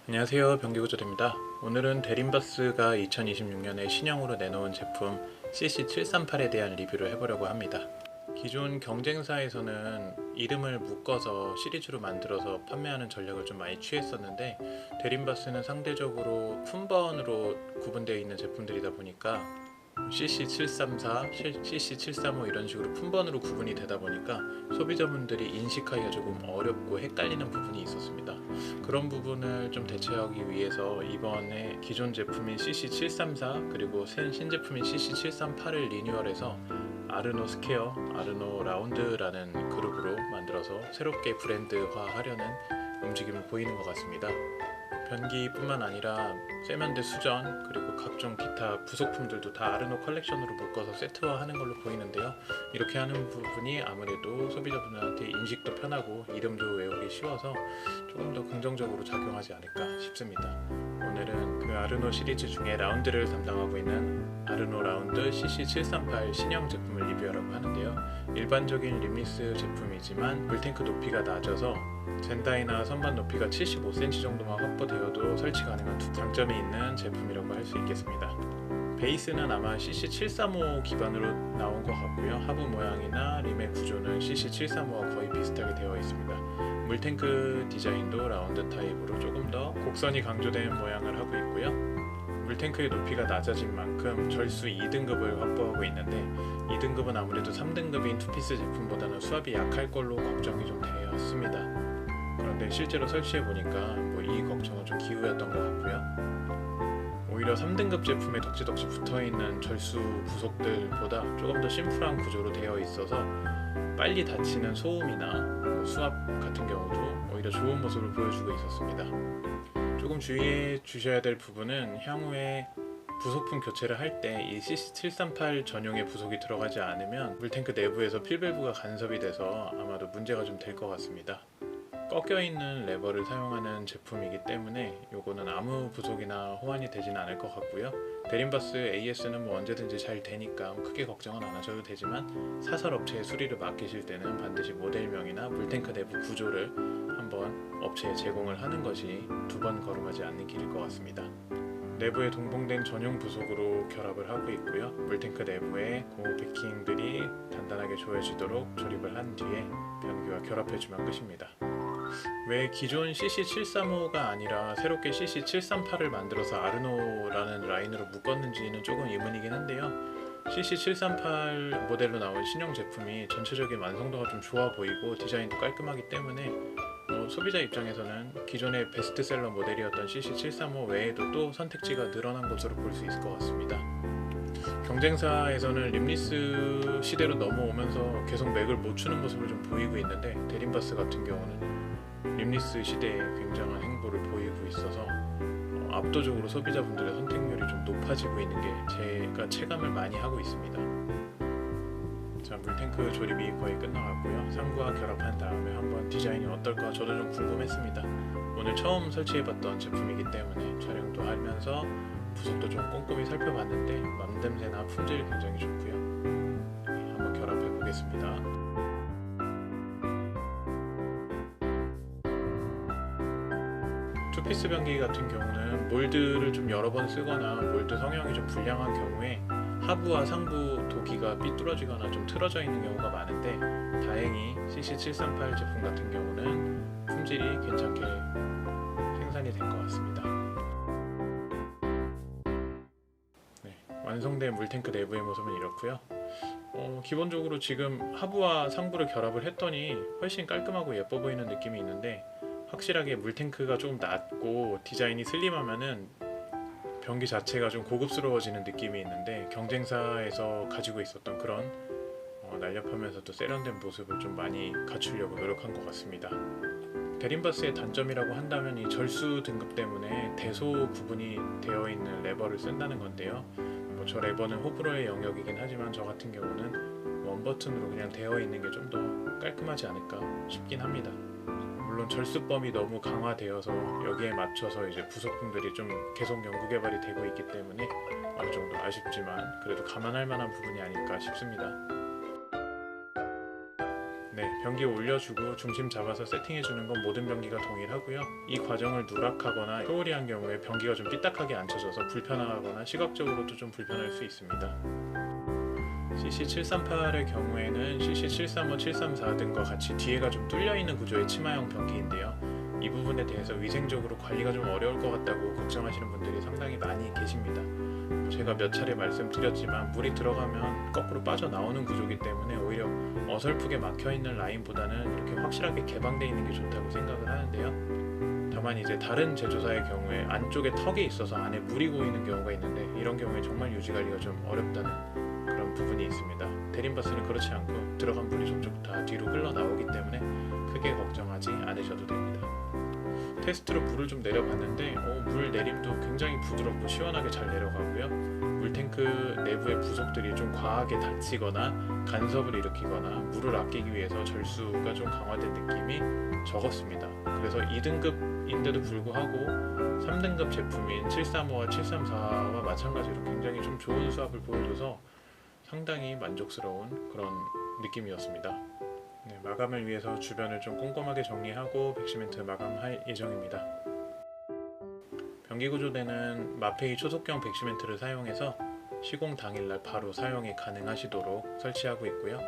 안녕하세요, 변기구조입니다. 오늘은 데림바스가 2026년에 신형으로 내놓은 제품 CC738에 대한 리뷰를 해보려고 합니다. 기존 경쟁사에서는 이름을 묶어서 시리즈로 만들어서 판매하는 전략을 좀 많이 취했었는데, 데림바스는 상대적으로 품번으로 구분되어 있는 제품들이다 보니까 CC734, CC735 이런 식으로 품번으로 구분이 되다 보니까 소비자분들이 인식하기가 조금 어렵고 헷갈리는 부분이 있었습니다. 그런 부분을 좀 대체하기 위해서 이번에 기존 제품인 CC734 그리고 신제품인 CC738을 리뉴얼해서 아르노 스퀘어, 아르노 라운드라는 그룹으로 만들어서 새롭게 브랜드화하려는 움직임을 보이는 것 같습니다. 변기뿐만 아니라 세면대 수전 그리고 각종 기타 부속품들도 다 아르노 컬렉션으로 묶어서 세트화하는 걸로 보이는데요. 이렇게 하는 부분이 아무래도 소비자분들한테 인식도 편하고 이름도 외우기 쉬워서 조금 더 긍정적으로 작용하지 않을까 싶습니다. 오늘은 그 아르노 시리즈 중에 라운드를 담당하고 있는 아르노 라운드 CC738 신형 제품을 리뷰하려고 하는데요. 일반적인 림리스 제품이지만 물탱크 높이가 낮아서 젠다이나 선반 높이가 75cm 정도만 확보되어도 설치 가능한 두 장점이 있는 제품이라고 할 수 있겠습니다. 베이스는 아마 CC735 기반으로 나온 것 같고요. 하부 모양이나 림의 구조는 CC735와 거의 비슷하게 되어 있습니다. 물탱크 디자인도 라운드 타입으로 조금 더 곡선이 강조된 모양을 하고 있고요. 물탱크의 높이가 낮아진 만큼 절수 2등급을 확보하고 있는데, 2등급은 아무래도 3등급인 투피스 제품보다는 수압이 약할 걸로 걱정이 좀 되었습니다. 그런데 실제로 설치해보니까 이 걱정은 좀 기우였던 것 같고요. 오히려 3등급 제품에 덕지덕지 붙어있는 절수 부속들보다 조금 더 심플한 구조로 되어 있어서 빨리 닫히는 소음이나 수압 같은 경우도 오히려 좋은 모습을 보여주고 있었습니다. 조금 주의해 주셔야 될 부분은 향후에 부속품 교체를 할 때 이 CC738 전용의 부속이 들어가지 않으면 물탱크 내부에서 필밸브가 간섭이 돼서 아마도 문제가 좀 될 것 같습니다. 꺾여있는 레버를 사용하는 제품이기 때문에 요거는 아무 부속이나 호환이 되지는 않을 것 같고요. 데림바스 AS는 언제든지 잘 되니까 크게 걱정은 안 하셔도 되지만, 사설 업체에 수리를 맡기실 때는 반드시 모델명이나 물탱크 내부 구조를 한번 업체에 제공을 하는 것이 두 번 걸음하지 않는 길일 것 같습니다. 내부에 동봉된 전용 부속으로 결합을 하고 있고요. 물탱크 내부에 고무 패킹들이 단단하게 조여지도록 조립을 한 뒤에 변기와 결합해주면 끝입니다. 왜 기존 CC735가 아니라 새롭게 CC738을 만들어서 아르노라는 라인으로 묶었는지는 조금 의문이긴 한데요. CC738 모델로 나온 신형 제품이 전체적인 완성도가 좀 좋아 보이고 디자인도 깔끔하기 때문에 소비자 입장에서는 기존의 베스트셀러 모델이었던 CC735 외에도 또 선택지가 늘어난 것으로 볼 수 있을 것 같습니다. 경쟁사에서는 림리스 시대로 넘어오면서 계속 맥을 못 추는 모습을 좀 보이고 있는데, 데림바스 같은 경우는 림리스 시대에 굉장한 행보를 보이고 있어서 압도적으로 소비자분들의 선택률이 좀 높아지고 있는 게 제가 체감을 많이 하고 있습니다. 자, 물탱크 조립이 거의 끝나갔고요. 상부와 결합한 다음에 한번 디자인이 어떨까 저도 좀 궁금했습니다. 오늘 처음 설치해봤던 제품이기 때문에 촬영도 하면서 부속도 좀 꼼꼼히 살펴봤는데 맘냄새나 품질이 굉장히 좋고요. 한번 결합해 보겠습니다. 투피스 변기 같은 경우는 몰드를 좀 여러 번 쓰거나 몰드 성형이 좀 불량한 경우에 하부와 상부 도기가 삐뚤어지거나 좀 틀어져 있는 경우가 많은데, 다행히 CC738 제품 같은 경우는 품질이 괜찮게 생산이 된 것 같습니다. 완성된 물탱크 내부의 모습은 이렇고요. 기본적으로 지금 하부와 상부를 결합을 했더니 훨씬 깔끔하고 예뻐 보이는 느낌이 있는데, 확실하게 물탱크가 조금 낮고 디자인이 슬림하면은 변기 자체가 좀 고급스러워지는 느낌이 있는데, 경쟁사에서 가지고 있었던 그런 날렵하면서도 세련된 모습을 좀 많이 갖추려고 노력한 것 같습니다. 데림바스의 단점이라고 한다면 이 절수 등급 때문에 대소 구분이 되어 있는 레버를 쓴다는 건데요. 저 레버는 호불호의 영역이긴 하지만 저 같은 경우는 원버튼으로 그냥 되어 있는 게 좀 더 깔끔하지 않을까 싶긴 합니다. 물론 절수범이 너무 강화되어서 여기에 맞춰서 이제 부속품들이 좀 계속 연구 개발이 되고 있기 때문에 어느 정도 아쉽지만 그래도 감안할 만한 부분이 아닐까 싶습니다. 네, 변기 올려주고 중심 잡아서 세팅해주는 건 모든 변기가 동일하고요. 이 과정을 누락하거나 소홀히 한 경우에 변기가 좀 삐딱하게 앉혀져서 불편하거나 시각적으로도 좀 불편할 수 있습니다. CC738의 경우에는 CC735, 734 등과 같이 뒤에가 좀 뚫려있는 구조의 치마형 변기인데요. 이 부분에 대해서 위생적으로 관리가 좀 어려울 것 같다고 걱정하시는 분들이 상당히 많이 계십니다. 제가 몇 차례 말씀드렸지만 물이 들어가면 거꾸로 빠져나오는 구조이기 때문에 오히려 어설프게 막혀있는 라인보다는 이렇게 확실하게 개방되어 있는 게 좋다고 생각을 하는데요. 다만 이제 다른 제조사의 경우에 안쪽에 턱이 있어서 안에 물이 고이는 경우가 있는데 이런 경우에 정말 유지관리가 좀 어렵다는 그런 부분이 있습니다. 대림바스는 그렇지 않고 들어간 물이 저쪽 다 뒤로 흘러나오기 때문에 크게 걱정하지 않으셔도 됩니다. 테스트로 물을 좀 내려봤는데 물 내림도 굉장히 부드럽고 시원하게 잘 내려가고요. 물탱크 내부의 부속들이 좀 과하게 닫히거나 간섭을 일으키거나 물을 아끼기 위해서 절수가 좀 강화된 느낌이 적었습니다. 그래서 2등급인데도 불구하고 3등급 제품인 735와 734와 마찬가지로 굉장히 좀 좋은 수압을 보여줘서 상당히 만족스러운 그런 느낌이었습니다. 네, 마감을 위해서 주변을 좀 꼼꼼하게 정리하고 백시멘트 마감할 예정입니다. 변기 구조대는 마페이 초속경 백시멘트를 사용해서 시공 당일날 바로 사용이 가능하시도록 설치하고 있고요.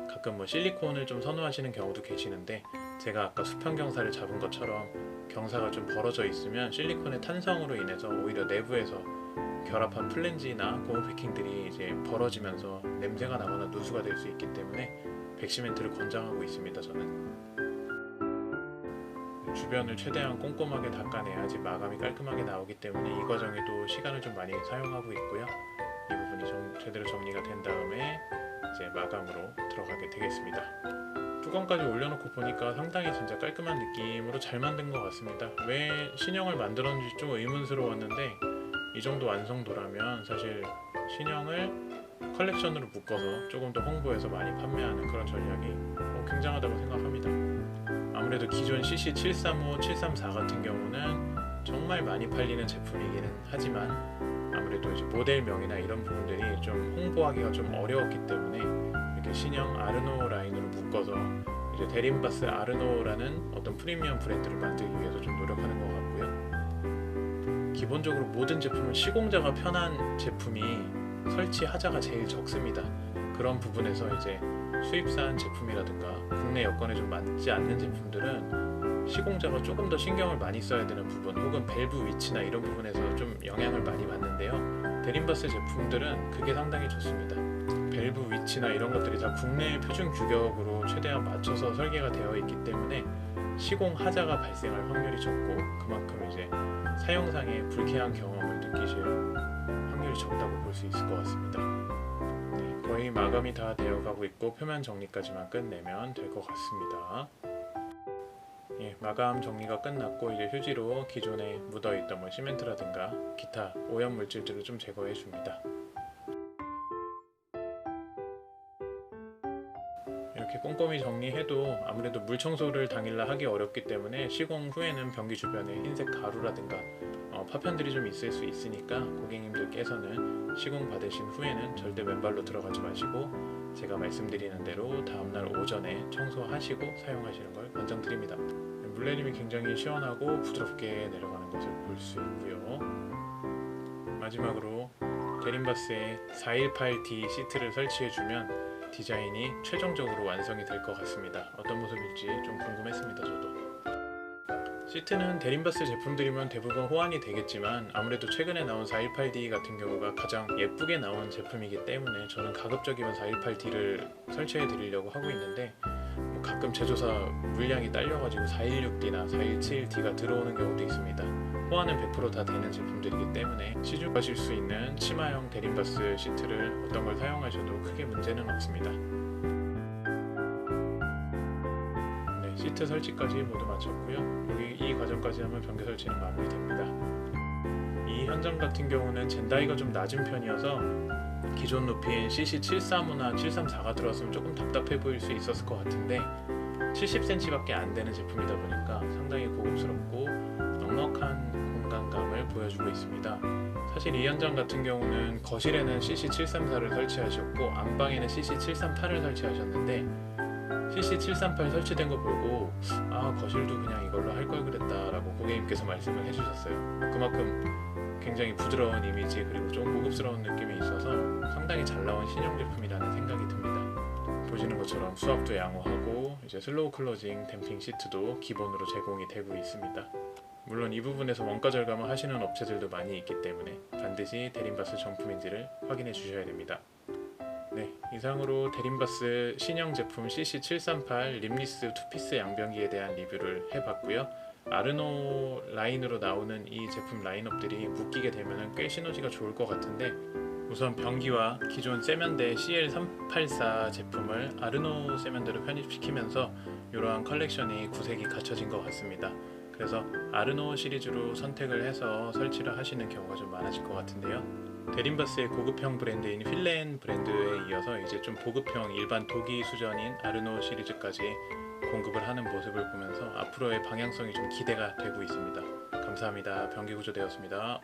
가끔 실리콘을 좀 선호하시는 경우도 계시는데 제가 아까 수평 경사를 잡은 것처럼 경사가 좀 벌어져 있으면 실리콘의 탄성으로 인해서 오히려 내부에서 결합한 플랜지나 고무 패킹들이 이제 벌어지면서 냄새가 나거나 누수가 될 수 있기 때문에 백시멘트를 권장하고 있습니다. 저는 주변을 최대한 꼼꼼하게 닦아내야지 마감이 깔끔하게 나오기 때문에 이 과정에도 시간을 좀 많이 사용하고 있고요. 이 부분이 제대로 정리가 된 다음에 이제 마감으로 들어가게 되겠습니다. 뚜껑까지 올려놓고 보니까 상당히 진짜 깔끔한 느낌으로 잘 만든 것 같습니다. 왜 신형을 만들었는지 좀 의문스러웠는데 이 정도 완성도라면 사실 신형을 컬렉션으로 묶어서 조금 더 홍보해서 많이 판매하는 그런 전략이 굉장하다고 생각합니다. 아무래도 기존 CC735, 734 같은 경우는 정말 많이 팔리는 제품이기는 하지만 아무래도 이제 모델명이나 이런 부분들이 좀 홍보하기가 좀 어려웠기 때문에 이렇게 신형 아르노 라인으로 묶어서 이제 대림바스 아르노라는 어떤 프리미엄 브랜드를 만들기 위해서 좀 노력하는 것 같고요. 기본적으로 모든 제품은 시공자가 편한 제품이 설치하자가 제일 적습니다. 그런 부분에서 이제 수입산 제품이라든가 국내 여건에 좀 맞지 않는 제품들은 시공자가 조금 더 신경을 많이 써야 되는 부분 혹은 밸브 위치나 이런 부분에서 좀 영향을 많이 받는데요. 대림바스 제품들은 그게 상당히 좋습니다. 밸브 위치나 이런 것들이 다 국내 표준 규격으로 최대한 맞춰서 설계가 되어 있기 때문에 시공 하자가 발생할 확률이 적고 그만큼 이제 사용상의 불쾌한 경험을 느끼실 확률이 적다고 볼 수 있을 것 같습니다. 네, 거의 마감이 다 되어가고 있고 표면 정리까지만 끝내면 될 것 같습니다. 예, 마감 정리가 끝났고 이제 휴지로 기존에 묻어있던 시멘트라든가 기타 오염 물질들을 좀 제거해 줍니다. 이렇게 꼼꼼히 정리해도 아무래도 물 청소를 당일날 하기 어렵기 때문에 시공 후에는 변기 주변에 흰색 가루라든가 파편들이 좀 있을 수 있으니까 고객님들께서는 시공 받으신 후에는 절대 맨발로 들어가지 마시고 제가 말씀드리는 대로 다음날 오전에 청소하시고 사용하시는 걸 권장드립니다. 물내림이 굉장히 시원하고 부드럽게 내려가는 것을 볼 수 있고요. 마지막으로 대림바스의 418D 시트를 설치해주면 디자인이 최종적으로 완성이 될 것 같습니다. 어떤 모습일지 좀 궁금했습니다. 저도. 시트는 대림바스 제품들이면 대부분 호환이 되겠지만 아무래도 최근에 나온 418D 같은 경우가 가장 예쁘게 나온 제품이기 때문에 저는 가급적이면 418D를 설치해 드리려고 하고 있는데 가끔 제조사 물량이 딸려가지고 416D나 417D가 들어오는 경우도 있습니다. 호환은 100% 다 되는 제품들이기 때문에 시중하실 수 있는 치마형 대림바스 시트를 어떤 걸 사용하셔도 크게 문제는 없습니다. 네, 시트 설치까지 모두 마쳤고요. 여기 이 과정까지 하면 변기 설치는 마무리됩니다. 이 현장 같은 경우는 젠다이가 좀 낮은 편이어서 기존 높이인 CC735나 734가 들어왔으면 조금 답답해 보일 수 있었을 것 같은데 70cm밖에 안 되는 제품이다 보니까 상당히 고급스럽고 넉넉한 공간감을 보여주고 있습니다. 사실 이 현장 같은 경우는 거실에는 CC734를 설치하셨고 안방에는 CC738을 설치하셨는데 CC738 설치된 거 보고 거실도 그냥 이걸로 할 걸 그랬다 라고 고객님께서 말씀을 해주셨어요. 그만큼 굉장히 부드러운 이미지 그리고 좀 고급스러운 느낌이 있어서 상당히 잘 나온 신형 제품이라는 생각이 듭니다. 보시는 것처럼 수압도 양호하고 이제 슬로우 클로징 댐핑 시트도 기본으로 제공이 되고 있습니다. 물론 이 부분에서 원가 절감을 하시는 업체들도 많이 있기 때문에 반드시 대림바스 정품인지를 확인해 주셔야 됩니다. 네, 이상으로 대림바스 신형 제품 CC738 립리스 투피스 양변기에 대한 리뷰를 해봤고요. 아르노 라인으로 나오는 이 제품 라인업들이 묶이게 되면 꽤 시너지가 좋을 것 같은데, 우선 변기와 기존 세면대 CL384 제품을 아르노 세면대로 편입시키면서 이러한 컬렉션이 구색이 갖춰진 것 같습니다. 그래서 아르노 시리즈로 선택을 해서 설치를 하시는 경우가 좀 많아질 것 같은데요. 대림바스의 고급형 브랜드인 휠렌 브랜드에 이어서 이제 좀 보급형 일반 도기 수전인 아르노 시리즈까지 공급을 하는 모습을 보면서 앞으로의 방향성이 좀 기대가 되고 있습니다. 감사합니다. 변기구조대였습니다.